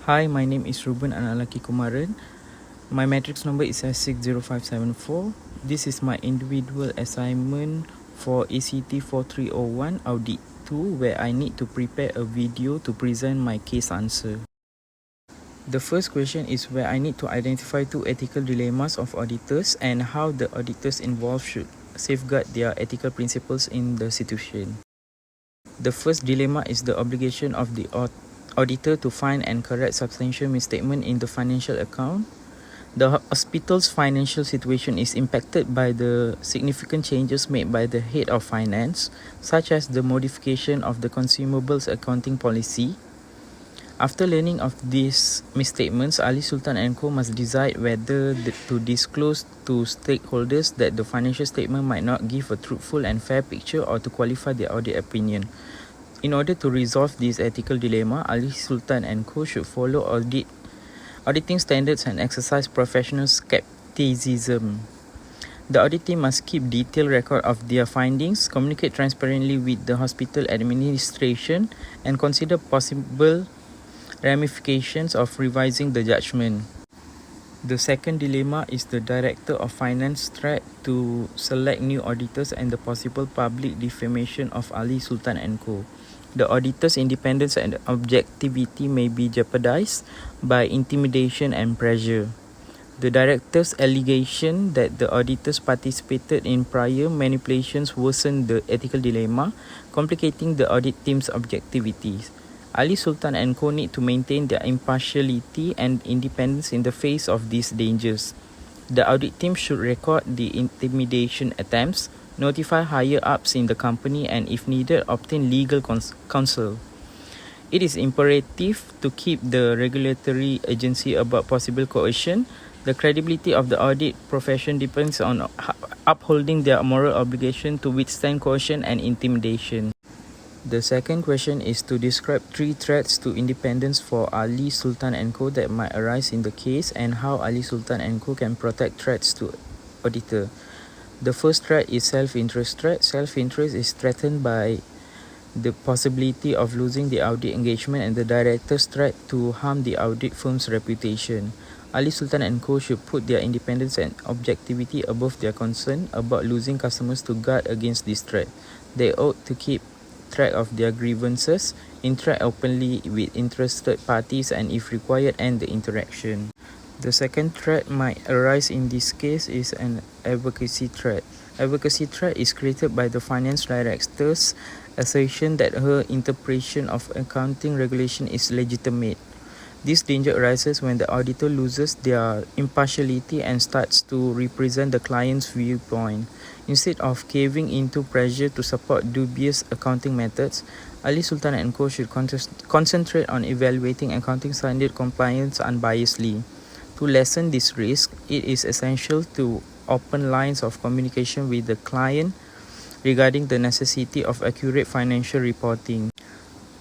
Hi, my name is Ruben Analaki Kumaran. My matrix number is S60574. This is my individual assignment for ACT4301 Audit 2, where I need to prepare a video to present my case answer. The first question is where I need to identify two ethical dilemmas of auditors and how the auditors involved should safeguard their ethical principles in the situation. The first dilemma is the obligation of the auditor to find and correct substantial misstatement in the financial account. The hospital's financial situation is impacted by the significant changes made by the head of finance, such as the modification of the consumables accounting policy. After learning of these misstatements, Ali Sultan & Co must decide whether to disclose to stakeholders that the financial statement might not give a truthful and fair picture or to qualify their audit opinion. In order to resolve this ethical dilemma, Ali Sultan & Co should follow auditing standards and exercise professional skepticism. The audit team must keep detailed record of their findings, communicate transparently with the hospital administration, and consider possible ramifications of revising the judgment. The second dilemma is the Director of Finance threat to select new auditors and the possible public defamation of Ali Sultan & Co. The auditor's independence and objectivity may be jeopardized by intimidation and pressure. The director's allegation that the auditors participated in prior manipulations worsened the ethical dilemma, complicating the audit team's objectivities. Ali Sultan & Co need to maintain their impartiality and independence in the face of these dangers. The audit team should record the intimidation attempts, notify higher-ups in the company, and if needed, obtain legal counsel. It is imperative to keep the regulatory agency about possible coercion. The credibility of the audit profession depends on upholding their moral obligation to withstand coercion and intimidation. The second question is to describe 3 threats to independence for Ali Sultan & Co that might arise in the case and how Ali Sultan & Co can protect threats to auditor. The first threat is self-interest threat. Self-interest is threatened by the possibility of losing the audit engagement and the director's threat to harm the audit firm's reputation. Ali Sultan & Co should put their independence and objectivity above their concern about losing customers to guard against this threat. They ought to keep track of their grievances, interact openly with interested parties, and if required, end the interaction. The second threat might arise in this case is an advocacy threat. Advocacy threat is created by the finance director's assertion that her interpretation of accounting regulation is legitimate. This danger arises when the auditor loses their impartiality and starts to represent the client's viewpoint. Instead of caving into pressure to support dubious accounting methods, Ali Sultan & Co should concentrate on evaluating accounting standard compliance unbiasedly. To lessen this risk, it is essential to open lines of communication with the client regarding the necessity of accurate financial reporting.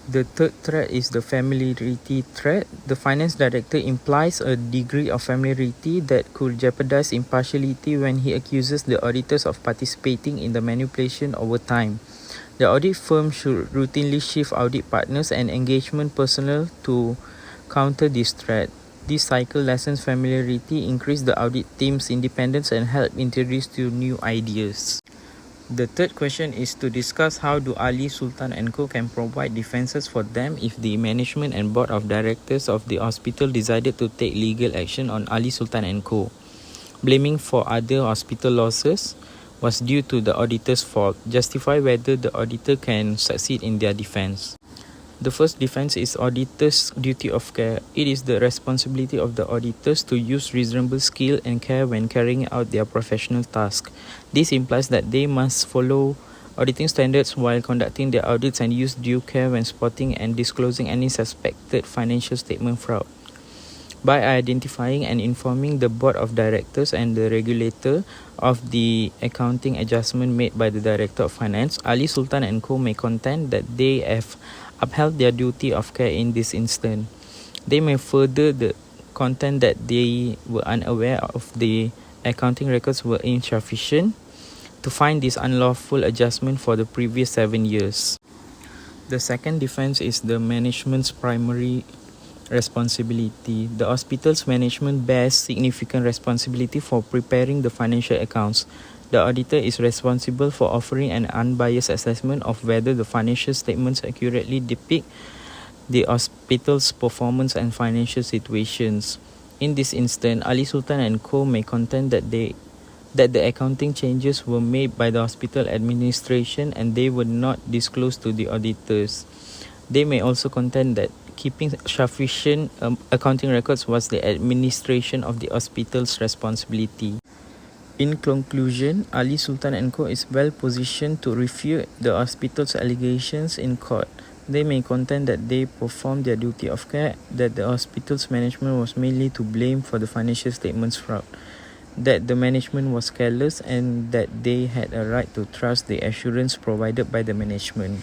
The third threat is the familiarity threat. The finance director implies a degree of familiarity that could jeopardize impartiality when he accuses the auditors of participating in the manipulation over time. The audit firm should routinely shift audit partners and engagement personnel to counter this threat. This cycle lessens familiarity, increases the audit team's independence, and helps introduce new ideas. The third question is to discuss how do Ali Sultan & Co can provide defenses for them if the management and board of directors of the hospital decided to take legal action on Ali Sultan & Co. Blaming for other hospital losses was due to the auditor's fault. Justify whether the auditor can succeed in their defense. The first defense is auditor's duty of care. It is the responsibility of the auditors to use reasonable skill and care when carrying out their professional task. This implies that they must follow auditing standards while conducting their audits and use due care when spotting and disclosing any suspected financial statement fraud. By identifying and informing the board of directors and the regulator of the accounting adjustment made by the director of finance, Ali Sultan & Co may contend that they have upheld their duty of care in this instance. They may further the contend that they were unaware of the accounting records were insufficient to find this unlawful adjustment for the previous 7 years. The second defense is the management's primary responsibility. The hospital's management bears significant responsibility for preparing the financial accounts. The auditor is responsible for offering an unbiased assessment of whether the financial statements accurately depict the hospital's performance and financial situations. In this instance, Ali Sultan and Co. may contend that the accounting changes were made by the hospital administration and they were not disclosed to the auditors. They may also contend that keeping sufficient accounting records was the administration of the hospital's responsibility. In conclusion, Ali Sultan and Co. is well positioned to refute the hospital's allegations in court. They may contend that they performed their duty of care, that the hospital's management was mainly to blame for the financial statements fraud, that the management was careless, and that they had a right to trust the assurance provided by the management.